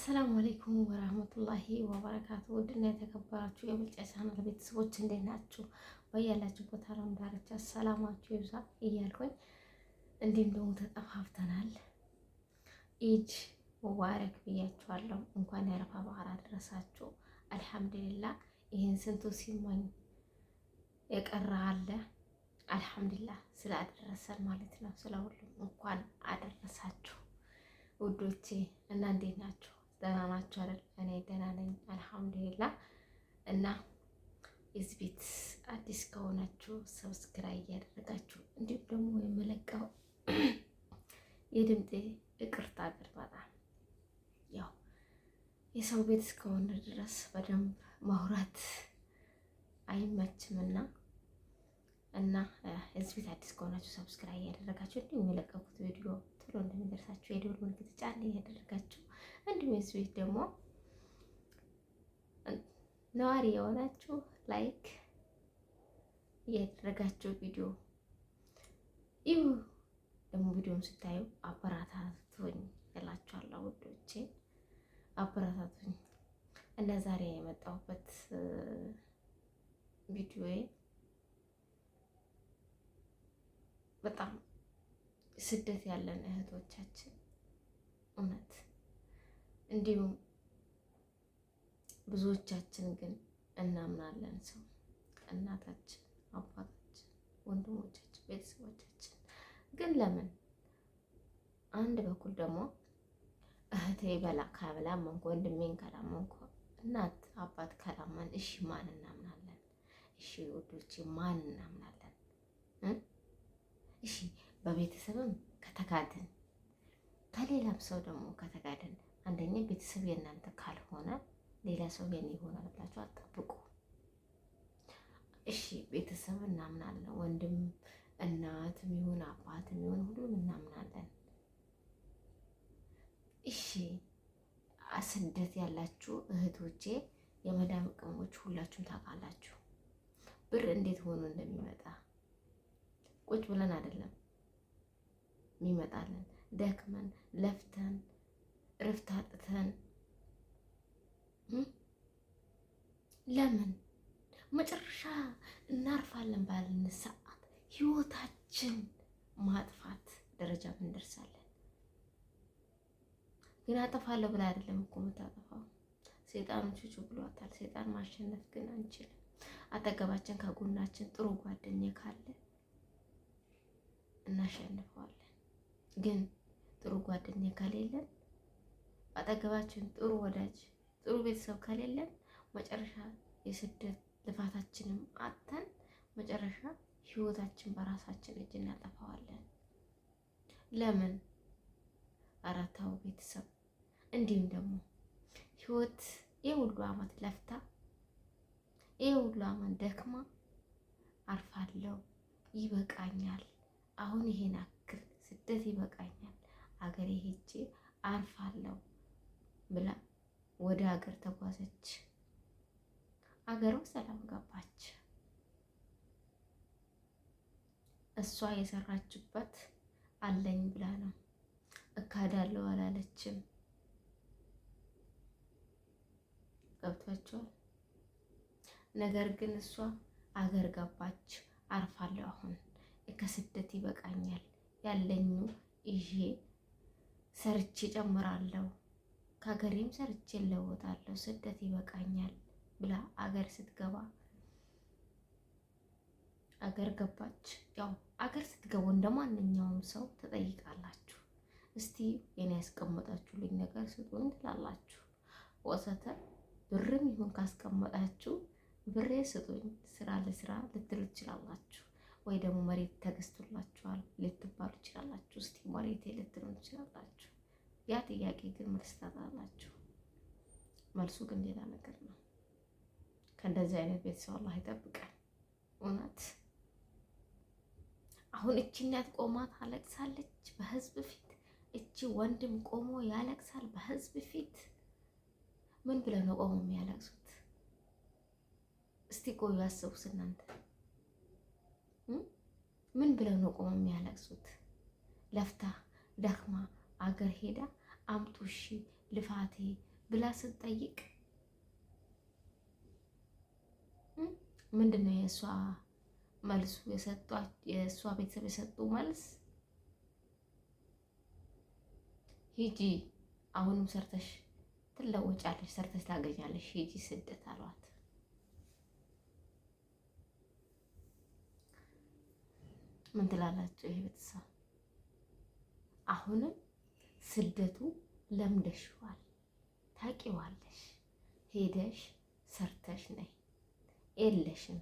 አሰላሙ አለይኩም ወራህመቱላሂ ወበረካቱ። ውድና የተከበራችሁ የብልጫ ቻናል ቤተሰቦች እንዴት ናችሁ? በያላችሁበት ዓለም ዳርቻ ሰላማችሁ ይብዛ እያልኩኝ እንዲሁም ደግሞ ተጠፋፍተናል። ኢድ ሙባረክ ብያችኋለሁ። እንኳን የአረፋ በዓል አደረሳችሁ። አልሐምዱሊላህ። ይህን ስንቱ ሲሞኝ የቀረ አለ። አልሐምዱሊላህ ስላደረሰን ማለት ነው። ስለሁሉም እንኳን አደረሳችሁ ውዶቼ። እና እንዴት ናችሁ? ደህና ናችሁ አይደል? እኔ ደህና ነኝ አልሐምዱሊላህ። እና የዚህ ቤት አዲስ ከሆናችሁ ሰብስክራይብ እያደረጋችሁ እንዲሁም ደግሞ የምለቀው የድምጤ ይቅርታ አድርጉ። ያው የሰው ቤት እስከሆነ ድረስ በደንብ ማውራት አይመችምና እና እዚህ ቤት አዲስ ከሆናችሁ ሰብስክራይብ እያደረጋችሁ እንዲሁም የለቀቁት ቪዲዮ ቶሎ እንደሚደርሳችሁ የደወል ምልክት ጫን እያደረጋችሁ እንዲሁም እዚህ ቤት ደግሞ ነዋሪ የሆናችሁ ላይክ እያደረጋችሁ ቪዲዮ ይሁ ደግሞ ቪዲዮውን ስታዩ አበረታቱኝ እላችኋለሁ ውዶቼ፣ አበረታቱኝ። እና ዛሬ የመጣሁበት ቪዲዮዬ በጣም ስደት ያለን እህቶቻችን እውነት እንዲሁም ብዙዎቻችን ግን እናምናለን ሰው እናታችን፣ አባታችን፣ ወንድሞቻችን፣ ቤተሰቦቻችን ግን ለምን አንድ በኩል ደግሞ እህቴ በላ ካላመንኩ ወንድሜን ካላመንኩ እናት አባት ካላመን እሺ ማን እናምናለን? እሺ ውዶቼ ማን እናምናለን? እሺ በቤተሰብም ከተካድን ከሌላም ሰው ደግሞ ከተካድን፣ አንደኛ ቤተሰብ የእናንተ ካልሆነ ሌላ ሰው የኔ ይሆናል ብላችሁ አትጠብቁ። እሺ ቤተሰብ እናምናለን፣ ወንድም እናትም ይሁን አባትም ይሁን ሁሉም እናምናለን። እሺ ስደት ያላችሁ እህቶቼ የመዳም ቅመሞች ሁላችሁም ታውቃላችሁ ብር እንዴት ሆኖ እንደሚመጣ። ቁጭ ብለን አይደለም የሚመጣልን፣ ደክመን ለፍተን እረፍት አጥተን ለምን መጨረሻ እናርፋለን ባልን ሰዓት ህይወታችን ማጥፋት ደረጃ እንደርሳለን። ግን አጠፋለሁ ብላ አይደለም እኮ የምታጠፋው። ሰይጣን ቹቹ ብሏታል። ሰይጣን ማሸነፍ ግን አንችልም። አጠገባችን ከጎናችን ጥሩ ጓደኛ ካለ እናሸንፈዋለን። ግን ጥሩ ጓደኛ ከሌለን፣ አጠገባችን ጥሩ ወዳጅ፣ ጥሩ ቤተሰብ ከሌለን መጨረሻ የስደት ልፋታችንም አጥተን መጨረሻ ህይወታችን በራሳችን እጅ እናጠፋዋለን። ለምን አራታው ቤተሰብ እንዲሁም ደግሞ ህይወት የሁሉ አመት ለፍታ የሁሉ አመት ደክማ አርፋለሁ ይበቃኛል፣ አሁን ይሄን አክል ስደት ይበቃኛል፣ አገሬ ሄጄ አርፋለሁ ብላ ወደ ሀገር ተጓዘች። አገሯ ሰላም ገባች። እሷ የሰራችበት አለኝ ብላ ነው። እካዳለሁ አላለችም። ገብቷቸዋል። ነገር ግን እሷ አገር ገባች። አርፋለሁ፣ አሁን ከስደት ይበቃኛል፣ ያለኝ ይዤ ሰርቼ ጨምራለሁ፣ ከሀገሬም ሰርቼ እለወጣለሁ፣ ስደት ይበቃኛል ብላ አገር ስትገባ አገር ገባች። ያው አገር ስትገቡ እንደማንኛውም ሰው ትጠይቃላችሁ። እስቲ የኔ ያስቀመጣችሁልኝ ነገር ስጡኝ ትላላችሁ። ወሰተ ብርም ይሁን ካስቀመጣችሁ ብሬ ስጡኝ፣ ስራ ለስራ ልትሉ ትችላላችሁ። ወይ ደግሞ መሬት ተገዝቶላችኋል ልትባሉ ትችላላችሁ። እስቲ መሬቴ ልትሉ ትችላላችሁ። ያ ጥያቄ ግን መልስ ታጣላችሁ። መልሱ ግን ሌላ ነገር ነው። ከእንደዚህ አይነት ቤተሰብ አላህ ይጠብቃል። እውነት አሁን እቺ እናት ቆማ ታለቅሳለች በህዝብ ፊት፣ እቺ ወንድም ቆሞ ያለቅሳል በህዝብ ፊት። ምን ብለው ነው ቆሞ የሚያለቅሱት? እስቲ ቆዩ አስቡት እናንተ። ምን ብለው ነው ቆሞ የሚያለቅሱት? ለፍታ ደክማ አገር ሄዳ አምጡ እሺ ልፋቴ ብላ ስትጠይቅ ምንድን ነው የእሷ መልሱ? የእሷ ቤተሰብ የሰጡ መልስ ሂጂ አሁንም ሰርተሽ ትለወጫለሽ፣ ሰርተሽ ታገኛለሽ፣ ሂጂ ስደት አሏት። ምን ትላላችሁ ይሄ ቤተሰብ? አሁንም ስደቱ ለምደሽዋል፣ ታቂዋለሽ፣ ሄደሽ ሰርተሽ ነይ፣ የለሽም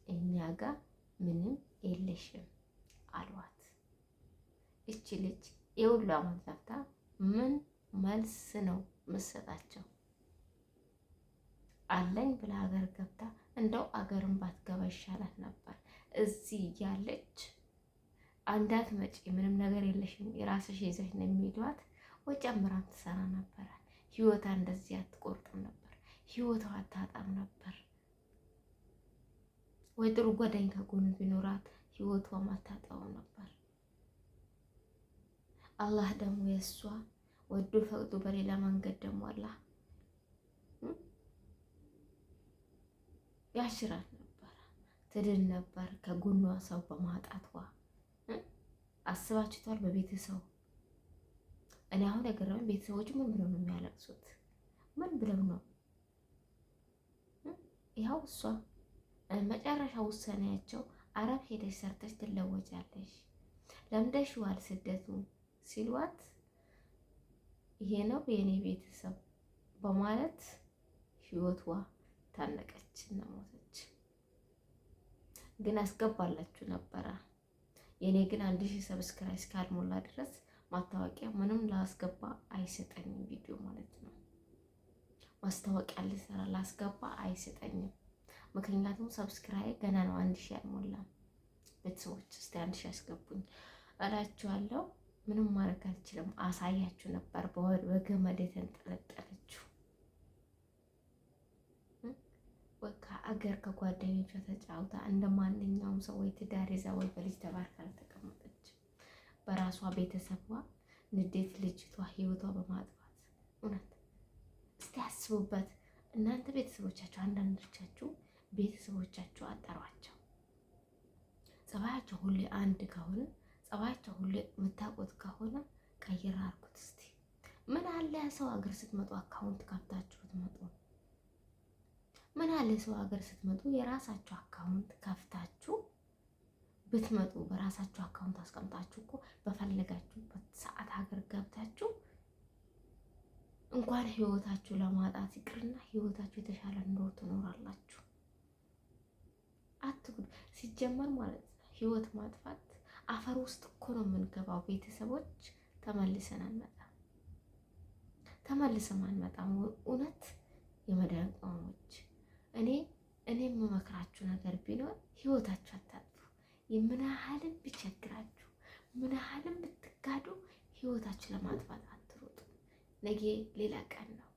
እኛ ጋር ምንም የለሽም አሏት። እቺ ልጅ የሁሉ አመት ለፍታ ምን መልስ ነው ምሰጣቸው? አለኝ ብላ ሀገር ገብታ እንደው አገርን ባትገባ ይሻላት ነበር። እዚህ እያለች አንዳት መጪ ምንም ነገር የለሽም የራስሽ ይዘሽ ነው የሚሏት ወይ ጨምራም ትሰራ ነበረ። ህይወቷ እንደዚህ አትቆርጥም ነበር። ህይወቷ አታጣም ነበር። ወይ ጥሩ ጓደኛ ከጎን ቢኖራት ህይወቷም አታጣውም ነበር። አላህ ደግሞ የእሷ ወዶ ፈቅዶ በሌላ መንገድ ደግሞ አላህ ያሽራት ነበር፣ ትድን ነበር ከጎኗ ሰው በማጣቷ። አስባችኋል? በቤተሰቡ እኔ አሁን የገረመኝ ቤተሰቦች ምን ብለው ነው የሚያለቅሱት? ምን ብለው ነው? ያው እሷ መጨረሻ ውሳኔያቸው አረብ ሄደሽ ሰርተሽ ትለወጫለሽ፣ ለምደሽዋል ስደቱ ሲሏት ይሄ ነው የኔ ቤተሰብ በማለት ህይወቷ ታነቀች እና ሞተች። ግን አስገባላችሁ ነበረ። የኔ ግን 1000 ሰብስክራይብ እስካልሞላ ድረስ ማስታወቂያ ምንም ላስገባ አይሰጠኝም፣ ቪዲዮ ማለት ነው። ማስታወቂያ ልሰራ ላስገባ አይሰጠኝም። ምክንያቱም ሰብስክራይብ ገና ነው 1000 አልሞላም። ቤተሰቦች እስቲ 1000 አስገቡኝ እላችኋለሁ። ምንም ማድረግ አልችልም። አሳያችሁ ነበር በገመድ የተንጠለጠለችው ከአገር ከጓደኞቿ ተጫውታ እንደ ማንኛውም ሰው ወይ ትዳር ይዛ ወይ በልጅ ተባርካ ተቀመጠች። በራሷ ቤተሰቧ ንዴት ልጅቷ ህይወቷ በማጥፋት እውነት እስቲ ያስቡበት እናንተ ቤተሰቦቻችሁ። አንዳንዶቻችሁ ቤተሰቦቻችሁ አጠሯቸው። ጸባያቸው ሁሌ አንድ ከሆነ ጸባያቸው ሁሌ የምታውቁት ከሆነ ቀይር አድርጉት እስቲ። ምን አለ ሰው ሀገር ስትመጡ አካውንት ከፍታችሁ ብትመጡ? ምን አለ ሰው ሀገር ስትመጡ የራሳችሁ አካውንት ከፍታችሁ ብትመጡ? በራሳችሁ አካውንት አስቀምጣችሁ እኮ በፈለጋችሁበት ሰዓት ሀገር ገብታችሁ እንኳን ህይወታችሁ ለማጣት ይቅርና ህይወታችሁ የተሻለ ኑሮ ትኖራላችሁ። አትጉድ ሲጀመር ማለት ነው። ህይወት ማጥፋት አፈር ውስጥ እኮ ነው የምንገባው። ቤተሰቦች ተመልሰን አንመጣም፣ ተመልሰን አንመጣም። እውነት የመዳን ቅመሞች እኔ የምመክራችሁ ነገር ቢኖር ህይወታችሁ አታጥፉ። ምን ያህልም ቢቸግራችሁ ምን ያህልም ብትጋዱ ህይወታችሁ ለማጥፋት አትሮጡ። ነገ ሌላ ቀን ነው።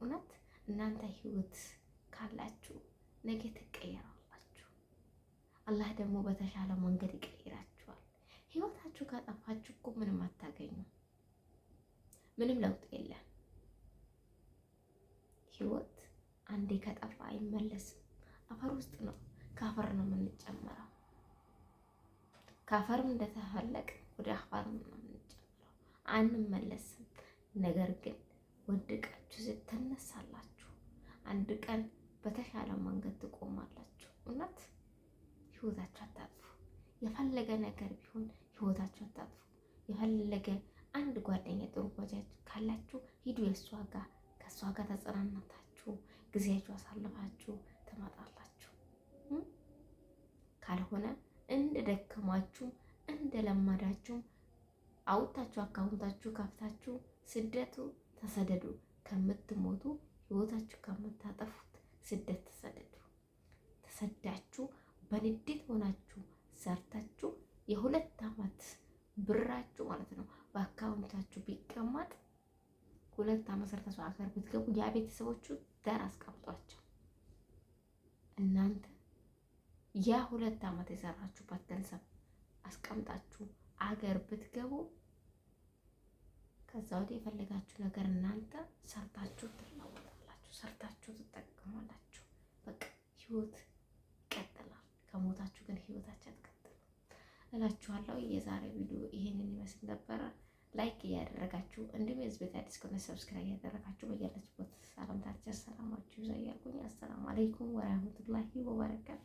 እውነት እናንተ ህይወት ካላችሁ ነገ ትቀየራላችሁ። አላህ ደግሞ በተሻለ መንገድ ይቀይራችኋል። ህይወታችሁ ካጠፋችሁ እኮ ምንም አታገኙ፣ ምንም ለውጥ የለም። ህይወት አንዴ ከጠፋ አይመለስም። አፈር ውስጥ ነው፣ ከአፈር ነው የምንጨመረው። ከአፈርም እንደተፈለቅ ወደ አፈር ነው የምንጨምረው፣ አንመለስም። ነገር ግን ወድቃችሁ ስትነሳላችሁ አንድ ቀን በተሻለ መንገድ ትቆማላችሁ። እውነት ህይወታችሁ አታጥፉ። የፈለገ ነገር ቢሆን ህይወታችሁ አታጥፉ። የፈለገ አንድ ጓደኛ ጥሩ ጓደኛ ካላችሁ ሂዱ፣ የእሷ ጋር ከእሷ ጋር ተጽናናታችሁ ጊዜያችሁ አሳልፋችሁ ትመጣላችሁ። ካልሆነ እንደደከማችሁ እንደለመዳችሁ አውጥታችሁ አካውንታችሁ ከፍታችሁ ስደቱ ተሰደዱ። ከምትሞቱ ህይወታችሁ ከምታጠፉት ስደት ተሰደዱ። ተሰዳችሁ በንዴት ሆናችሁ ሰርታችሁ የ2 አመት ብራችሁ ማለት ነው በአካውንታችሁ ቢቀመጥ 2 አመት ሰርታችሁ አገር ብትገቡ ያ ቤተሰቦቹ ዳር አስቀምጧቸው። እናንተ ያ 2 አመት የሰራችሁበት ገንዘብ አስቀምጣችሁ አገር ብትገቡ ከዛ ወዲህ የፈለጋችሁ ነገር እናንተ ሰርታችሁ ህይወት ይቀጥላል። ከሞታችሁ ግን ህይወታችሁ አትቀጥልም እላችኋለሁ። የዛሬ ቪዲዮ ይሄንን ይመስል ነበረ። ላይክ እያደረጋችሁ እንዲሁም የዚህ ቤት አዲስ ከሆነ ሰብስክራይብ እያደረጋችሁ በያላችሁበት ሰላምታችሁ ሰላማችሁ ይብዛ እያልኩኝ አሰላሙ አለይኩም ወራህመቱላሂ ወበረካቱ።